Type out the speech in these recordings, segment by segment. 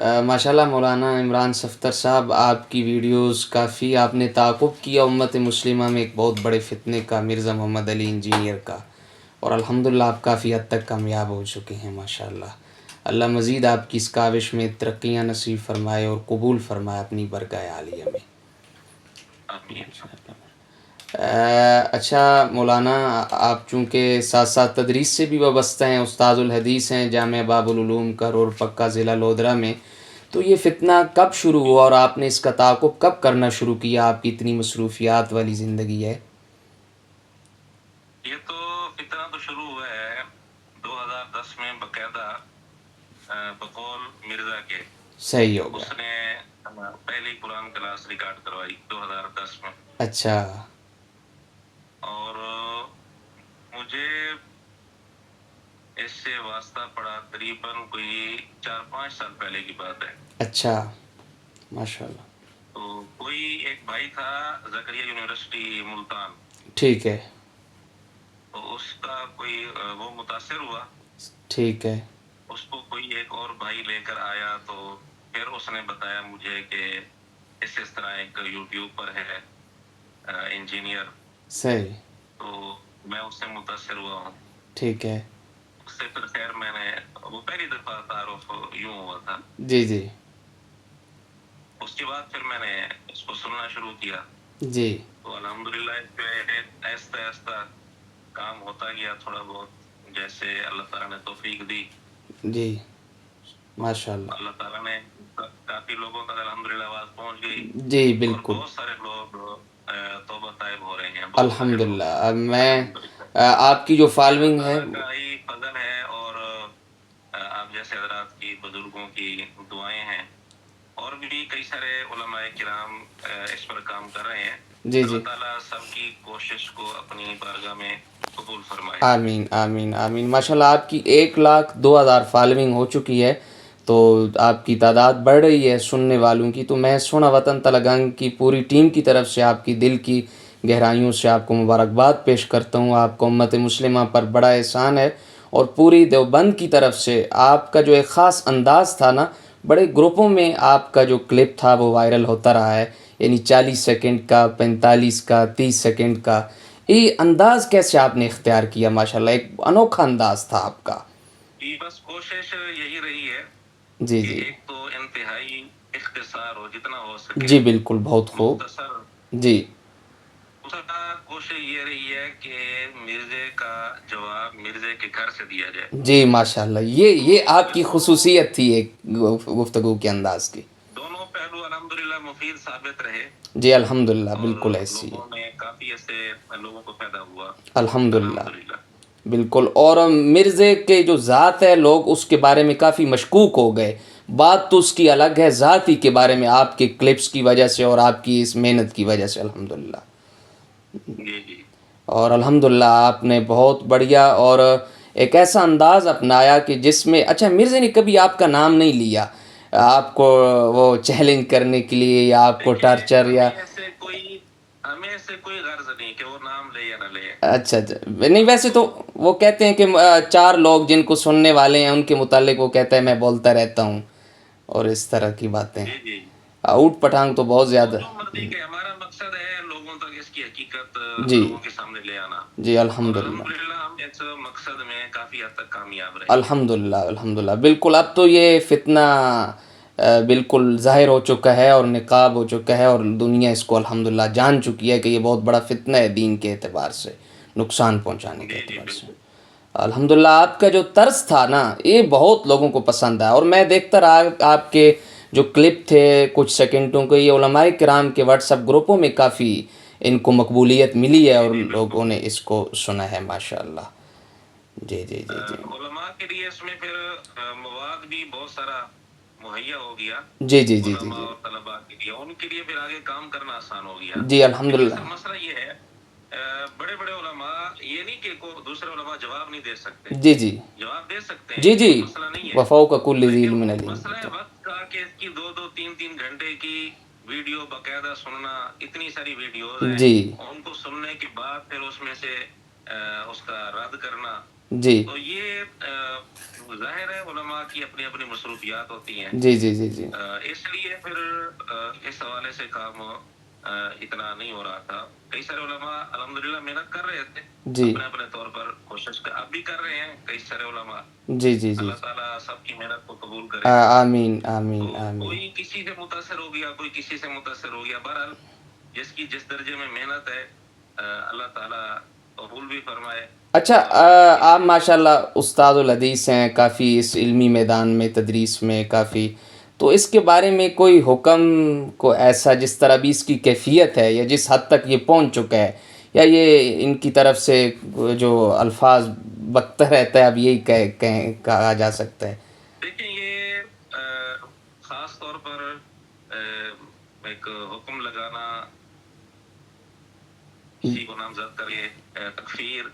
ماشاءاللہ مولانا عمران صفتر صاحب، آپ کی ویڈیوز کافی آپ نے تعاقب کیا امت مسلمہ میں ایک بہت بڑے فتنے کا، مرزا محمد علی انجینئر کا، اور الحمدللہ آپ کافی حد تک کامیاب ہو چکے ہیں ماشاءاللہ۔ اللہ مزید آپ کی اس کاوش میں ترقیاں نصیب فرمائے اور قبول فرمائے اپنی برگاہ عالیہ میں۔ اچھا مولانا، آپ چونکہ ساتھ ساتھ تدریس سے بھی وابستہ ہیں، استاد الحدیث ہیں جامعہ باب العلوم کا رور پکا ضلع لودھرا میں، تو یہ فتنہ کب شروع ہوا اور آپ نے اس کا تعاقب کب کرنا شروع کیا؟ آپ کی اتنی مصروفیات والی زندگی ہے۔ یہ تو فتنہ تو شروع ہوا ہے 2010 میں باقاعدہ بقول مرزا کے صحیح ہو گیا۔ اس نے پہلی قرآن کلاس ریکارڈ کروائی 2010 میں۔ اچھا اور مجھے اس سے واسطہ پڑا قریباً کوئی 4-5 سال پہلے کی بات ہے۔ اچھا ماشاءاللہ۔ تو کوئی ایک بھائی تھا زکریا یونیورسٹی ملتان، ٹھیک ہے تو اس کا کوئی وہ متاثر ہوا، ٹھیک ہے اس کو کوئی ایک اور بھائی لے کر آیا، تو پھر اس نے بتایا مجھے کہ اس طرح ایک یوٹیوب پر ہے انجینئر، صحیح تو میں اس سے متاثر ہوا ہوں۔ ٹھیک ہے اس سے پھر خیر میں نے وہ پہلی دفعہ تعارف یوں ہوا تھا۔ جی جی اس کے بعد پھر میں نے اس کو سننا شروع کیا، جی تو الحمدللہ اس پہ آہستہ آہستہ کام ہوتا گیا تھوڑا بہت، جیسے اللہ تعالیٰ نے توفیق دی۔ جی ماشاءاللہ اللہ تعالیٰ نے کافی لوگوں تک الحمدللہ آواز پہنچ گئی، جی اور بالکل بہت سارے لوگ توبہ طائب ہو رہے ہیں، بہت سارے لوگ الحمدللہ۔ اب میں الحمدللہ۔ آپ کی جو یہ اللہ فالوئنگ ہے، تعالیٰ کا ہی فضل ہے، اور آپ جیسے حضرات کی بزرگوں کی دعائیں ہیں، اور بھی کئی سارے علماء کرام اس پر کام کر رہے ہیں۔ جی اللہ جی تعالیٰ سب کی کوشش کو اپنی بارگاہ میں قبول فرمائے۔ آمین آمین آمین۔ ماشاءاللہ آپ کی 1,02,000 فالوئنگ ہو چکی ہے، تو آپ کی تعداد بڑھ رہی ہے سننے والوں کی، تو میں سونا وطن تلگنگ کی پوری ٹیم کی طرف سے آپ کی دل کی گہرائیوں سے آپ کو مبارکباد پیش کرتا ہوں۔ آپ کو امت مسلمہ پر بڑا احسان ہے، اور پوری دیوبند کی طرف سے آپ کا جو ایک خاص انداز تھا نا، بڑے گروپوں میں آپ کا جو کلپ تھا وہ وائرل ہوتا رہا ہے، یعنی 40 سیکنڈ کا، 45 کا، 30 سیکنڈ کا۔ یہ انداز کیسے آپ نے اختیار کیا؟ ماشاءاللہ ایک انوکھا انداز تھا آپ کا۔ جی بس کوشش یہی رہی ہے جی کہ جی ایک تو انتہائی اختصار ہو، جتنا ہو سکے جی بالکل، بہت خوب۔ مختصر۔ جی دوسرا کوشش یہ رہی ہے کہ مرزے کا جواب مرزے کے گھر سے دیا جائے۔ جی ماشاءاللہ، یہ آپ کی خصوصیت تھی ایک گفتگو کے انداز کی۔ دونوں پہلو الحمدللہ مفید ثابت رہے، جی الحمدللہ، اور بالکل ایسی ہے، لوگوں میں کافی ایسے لوگوں کو فائدہ ہوا الحمدللہ الحمدللہ۔ بالکل۔ اور مرزے کے جو ذات ہے، لوگ اس کے بارے میں کافی مشکوک ہو گئے، بات تو اس کی الگ ہے، ذات ہی کے بارے میں آپ کے کلپس کی وجہ سے اور آپ کی اس محنت کی وجہ سے الحمدللہ۔ جی جی اور الحمدللہ آپ نے بہت بڑھیا اور ایک ایسا انداز اپنایا کہ جس میں، اچھا مرزا نے کبھی آپ کا نام نہیں لیا آپ کو وہ چیلنج کرنے کے لیے، یا آپ کو ٹارچر، یا ہمیں ایسے کوئی غرض نہیں کہ وہ نام لے یا نہ لے۔ اچھا نہیں، ویسے تو وہ کہتے ہیں کہ 4 لوگ جن کو سننے والے ہیں ان کے متعلق وہ کہتا ہے میں بولتا رہتا ہوں، اور اس طرح کی باتیں، جی جی اوٹ پٹانگ تو بہت زیادہ۔ جو مرضی کہ ہمارا مقصد ہے لوگوں تک اس کی حقیقت جی لوگوں کے سامنے لے آنا، جی اور الحمدللہ الحمدللہ ہم اس مقصد میں کافی حد تک کامیاب رہے۔ الحمدللہ الحمدللہ بالکل۔ اب تو یہ فتنہ بالکل ظاہر ہو چکا ہے اور نقاب ہو چکا ہے، اور دنیا اس کو الحمدللہ جان چکی ہے کہ یہ بہت بڑا فتنہ ہے دین کے اعتبار سے، نقصان پہنچانے کے جی جی اعتبار سے۔ بالکل۔ الحمدللہ آپ کا جو طرز تھا نا، یہ بہت لوگوں کو پسند آیا، اور میں دیکھتا رہا آپ کے جو کلپ تھے کچھ سیکنڈوں کے، یہ علماء کرام کے واٹس ایپ گروپوں میں کافی ان کو مقبولیت ملی ہے، اور لوگوں نے اس کو سنا ہے ماشاءاللہ۔ جی جی جی جی علماء کے لیے اس میں پھر مواد بھی بہت سارا مہیا ہو گیا، جی جی جی جی علماء جی اور طلباء کے لیے، ان کے لیے پھر آگے کام کرنا آسان ہو گیا۔ جی الحمدللہ کیونکہ مسئلہ یہ ہے بڑے بڑے علماء یہ نہیں کہ دوسرے علماء جواب نہیں دے سکتے، جی جی جواب دے سکتے ہیں، جی جی مسئلہ نہیں ہے، وفوق کل ذی علم لیکن علیم۔ مسئلہ ہے وقت کا کہ اس کی 2-2 3-3 گھنٹے کی ویڈیو باقاعدہ سننا، اتنی ساری ویڈیوز ہیں، جی ان کو سننے کے بعد پھر اس میں سے اس کا رد کرنا، جی تو یہ ظاہر ہے علماء کی اپنی اپنی مصروفیات ہوتی ہیں، جی جی جی جی اس لیے پھر اس حوالے سے کام اتنا نہیں ہو رہا تھا. کئی سارے علماء الحمدللہ محنت کر رہے تھے جی اپنے اپنے طور پر، کوشش اب بھی کر رہے ہیں کئی سارے علماء. جی جی جی اللہ تعالیٰ سب کی محنت کو قبول کرے. آمین آمین تو آمین. کوئی کسی سے متاثر ہو گیا، کوئی کسی سے متاثر ہو گیا. بہرحال جس کی جس درجے میں محنت ہے اللہ تعالیٰ قبول بھی فرمائے. اچھا آپ ماشاء اللہ استاد الحدیث ہیں، کافی اس علمی میدان میں تدریس میں کافی، تو اس کے بارے میں کوئی حکم کو ایسا جس طرح بھی اس کی کیفیت ہے یا جس حد تک یہ پہنچ چکا ہے، یا یہ ان کی طرف سے جو الفاظ بکتا رہتا ہے اب یہی کہا جا سکتا ہے؟ دیکھیں یہ خاص طور پر ایک حکم لگانا، کسی کو نامزد کریے، تکفیر،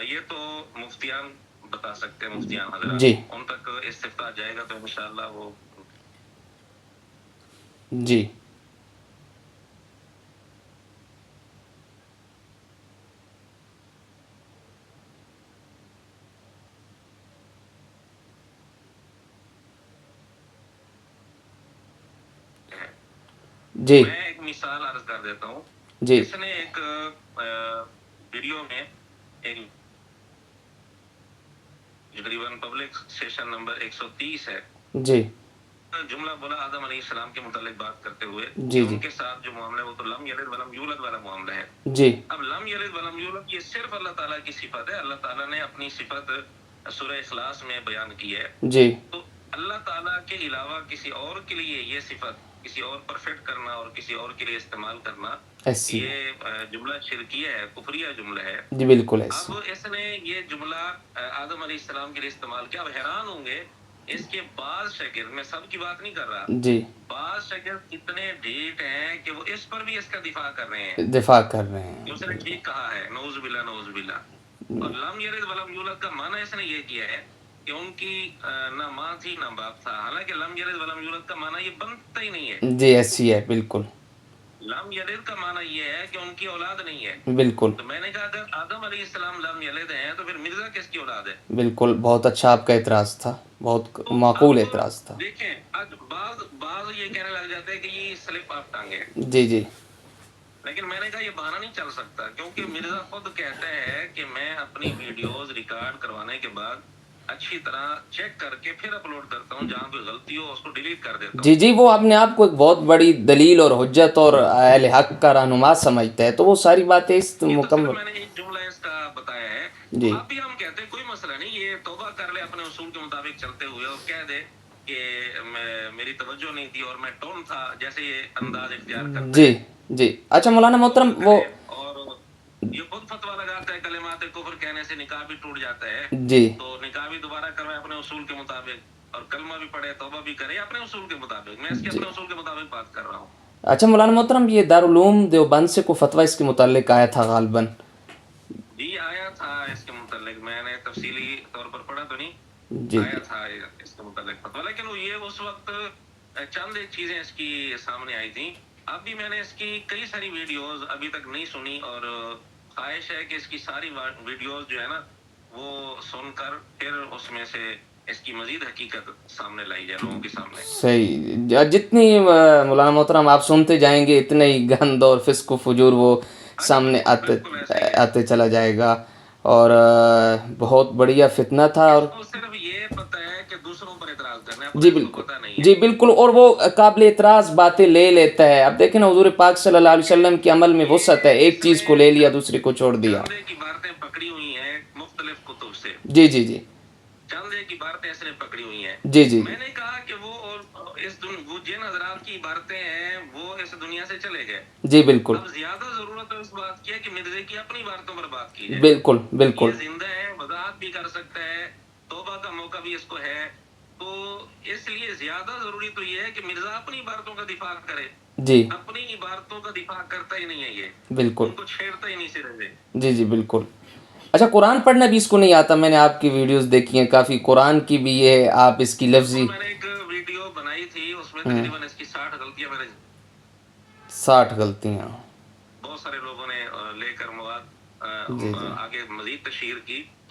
یہ تو مفتیان بتا سکتے ہیں، مفتیان حضرات. جی ان تک استفتاء جائے گا تو انشاءاللہ وہ جی جی میں ایک مثال عرض کر دیتا ہوں. جی اس نے ایک ویڈیو میں ایک تقریباً پبلک سیشن نمبر 130 ہے، جی جملہ بولا آدم علیہ السلام کے متعلق بات کرتے ہوئے کہ جی ان کے ساتھ جو معاملہ ہے وہ تو لم یلد ولم یولد والا معاملہ ہے. جی اب لم یلد ولم یولد یہ صرف اللہ تعالیٰ کی صفت ہے. اللہ تعالیٰ نے اپنی صفت سورہ اخلاص میں بیان کی ہے. جی تو اللہ تعالیٰ کے علاوہ کسی اور کے لیے یہ صفت کسی اور پر فٹ کرنا اور کسی اور کے لیے استعمال کرنا، ایسی یہ جملہ شرکیہ ہے، کفریہ جملہ ہے. جی بالکل ایسی. اب اس نے یہ جملہ آدم علیہ السلام کے لیے استعمال کیا. اب حیران ہوں گے اس کے بعض شاگرد، میں سب کی بات نہیں کر رہا، جی بعض شاگرد اتنے ڈھیٹ ہیں کہ وہ اس پر بھی اس کا دفاع کر رہے ہیں دفاع کر رہے ہیں. کہ اس نے ٹھیک کہا ہے. نعوذ باللہ نعوذ باللہ. اور لم یلد ولم یولد کا معنی اس نے یہ کیا ہے کہ ان کی نہ ماں تھی نہ باپ تھا. حالانکہ لم یلد ولم یولد کا معنی یہ بنتا ہی نہیں ہے. جی ایسی ہے بالکل. لم یلد کا معنی یہ ہے کہ ان کی اولاد نہیں ہے. بالکل تو میں نے کہا اگر آدم علیہ السلام لم یلد ہیں تو پھر مرزا کس کی اولاد ہے؟ بالکل بہت اچھا آپ کا اعتراض تھا، بہت تو معقول اب اعتراض تھا. دیکھیں بعض یہ کہنے لگ جاتے ہیں کہ یہ سلپ آف ٹانگ ہے. جی جی لیکن میں نے کہا یہ بہانہ نہیں چل سکتا، کیونکہ مرزا خود کہتا ہے کہ میں اپنی ویڈیوز ریکارڈ کروانے کے بعد اچھی طرح چیک کر کے پھر اپلوڈ کرتا ہوں، جہاں کوئی غلطی ہو اس کو ڈیلیٹ کر دیتا ہوں. جی جی وہ اپنے آپ کو ایک بہت بڑی دلیل اور حجت اور اہل حق کا رہنما سمجھتا ہے، تو وہ ساری باتیں اس یہ تو صرف مکمل. میں نے ایک جملہ اس کا بتایا ہے. جی تو اب بھی ہم کہتے ہیں کوئی مسئلہ نہیں، یہ توبہ کر لے اپنے اصول کے مطابق چلتے ہوئے اور کہہ دے کہ میری توجہ نہیں تھی اور میں ٹون تھا، جیسے یہ انداز اختیار کرتا جی ہے. جی اچھا مولانا محترم وہ اور یہ خود فتویٰ لگاتا ہے کلمات کفر کہنے سے نکاح بھی ٹوٹ جاتا ہے. جی تو نکاح بھی دوبارہ کروائے اپنے اصول کے مطابق اور کلمہ بھی پڑھے، توبہ بھی کرے اپنے اصول کے مطابق. میں اس کے اپنے اصول کے مطابق بات کر رہا ہوں. اچھا مولانا محترم یہ دارالعلوم دیوبند سے کوئی فتویٰ اس کے متعلق آیا تھا غالباً؟ جی آیا تھا اس کے متعلق، میں نے تفصیلی طور پر پڑھا تو نہیں، جی آیا تھا اس کے متعلق فتویٰ. لیکن وہ یہ اس وقت چند ایک چیزیں اس کی سامنے آئی تھیں. اب بھی میں نے اس کی کئی ساری ویڈیوز ابھی تک نہیں سنی اور خواہش ہے کہ اس کی ساری ویڈیوز جو ہے نا وہ سن کر پھر اس میں سے اس کی مزید حقیقت سامنے لائی جائے لوگوں کے سامنے. صحیح. جتنی مولانا محترم آپ سنتے جائیں گے اتنے ہی گند اور فسق و فجور وہ سامنے بالکل ایسا ہی ہے. آتے چلا جائے گا. اور بہت بڑھیا فتنہ تھا. اور اس کو صرف یہ پتہ ہے کہ دوسروں پر اعتراض کرنا ہے، جی اپنے اس کو بالکل پتہ نہیں ہے. جی بالکل، اور وہ قابل اعتراض باتیں لے لیتا ہے. اب دیکھیں نا حضور پاک صلی اللہ علیہ وسلم کے عمل میں وسعت ہے، ایک چیز کو لے لیا دوسری کو چھوڑ دیا. چندے کی باتیں پکڑی ہوئی ہیں مختلف کتب سے. جی جی جی چندے کی باتیں اس نے پکڑی ہوئی ہیں. جی جی میں نے کہا کہ وہ وہ جن حضرات کی عبارتیں ہیں وہ اس دنیا سے چلے گئے. جی بالکل اب زیادہ ضرورت ہے اس بات کی ہے کہ مرزا کی اپنی باتوں پر بات کی جائے. بالکل بالکل یہ زندہ ہے، وضاحت بھی کر سکتا ہے، توبہ کا موقع بھی اس کو ہے. تو اس لیے زیادہ ضروری تو یہ ہے کہ مرزا اپنی عبارتوں کا دفاع کرے. جی اپنی عبارتوں کا دفاع کرتا ہی نہیں ہے، یہ بالکل ان کو چھیڑتا ہی نہیں سرے سے. جی جی بالکل. اچھا قرآن پڑھنا بھی اس کو نہیں آتا. میں نے آپ کی ویڈیوز دیکھی ہیں کافی، قرآن کی بھی یہ آپ اس کی لفظی میں نے ایک ویڈیو بنائی تھی، اس میں تقریباً اس کی 60 غلطیاں میں نے 60 غلطیاں بہت سارے لوگوں نے لے کر مواد جی جی آگے مزید تشہیر کی.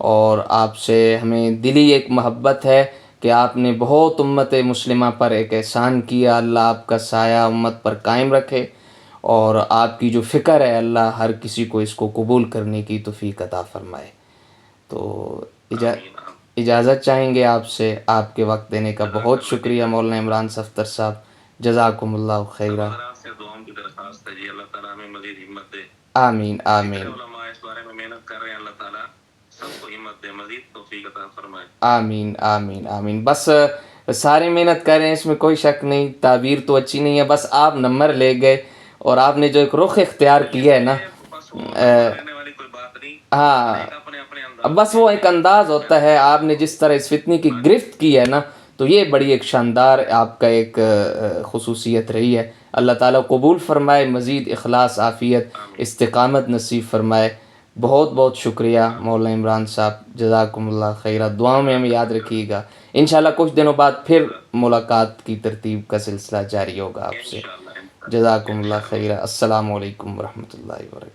اور آپ سے ہمیں دلی ایک محبت ہے کہ آپ نے بہت امت مسلمہ پر ایک احسان کیا. اللہ آپ کا سایہ امت پر قائم رکھے, اور آپ کی جو فکر ہے اللہ ہر کسی کو اس کو قبول کرنے کی توفیق عطا فرمائے. تو آمین آمین. اجازت چاہیں گے آپ سے. آپ کے وقت دینے کا جزاک بہت اللہ شکریہ جی. مولانا عمران صفدر صاحب. جزاکم اللہ سب خیرہ. حضرات سے دعاؤں کی درخواست ہے جی, اللہ تعالیٰ ہمیں مزید ہمت دے. آمین جتنے آمین علماء اس بارے میں محنت کر رہے ہیں اللہ تعالیٰ سب کو ہمت دے, مزید توفیق عطا فرمائے. آمین آمین آمین. بس سارے محنت کر رہے ہیں, اس میں کوئی شک نہیں. تعبیر تو اچھی نہیں ہے, بس آپ نمبر لے گئے اور آپ نے جو ایک رخ اختیار کیا ہے نا, بس وہ نمبر لینے والی کوئی بات نہیں, ہاں ایک اپنے اپنے انداز بس وہ ایک انداز ہوتا ہے. آپ نے جس طرح اس فتنی کی گرفت کی ہے نا, تو یہ بڑی ایک شاندار آپ کا ایک خصوصیت رہی ہے. اللہ تعالیٰ قبول فرمائے, مزید اخلاص, عافیت, استقامت نصیب فرمائے. بہت بہت شکریہ مولانا عمران صاحب, جزاکم اللہ خیرہ. دعاؤں میں ہمیں یاد رکھیے گا. انشاءاللہ کچھ دنوں بعد پھر ملاقات کی ترتیب کا سلسلہ جاری ہوگا آپ سے. انشاءاللہ جزاکم اللہ انشاءاللہ. خیرہ. السلام علیکم ورحمۃ اللہ وبرکاتہ.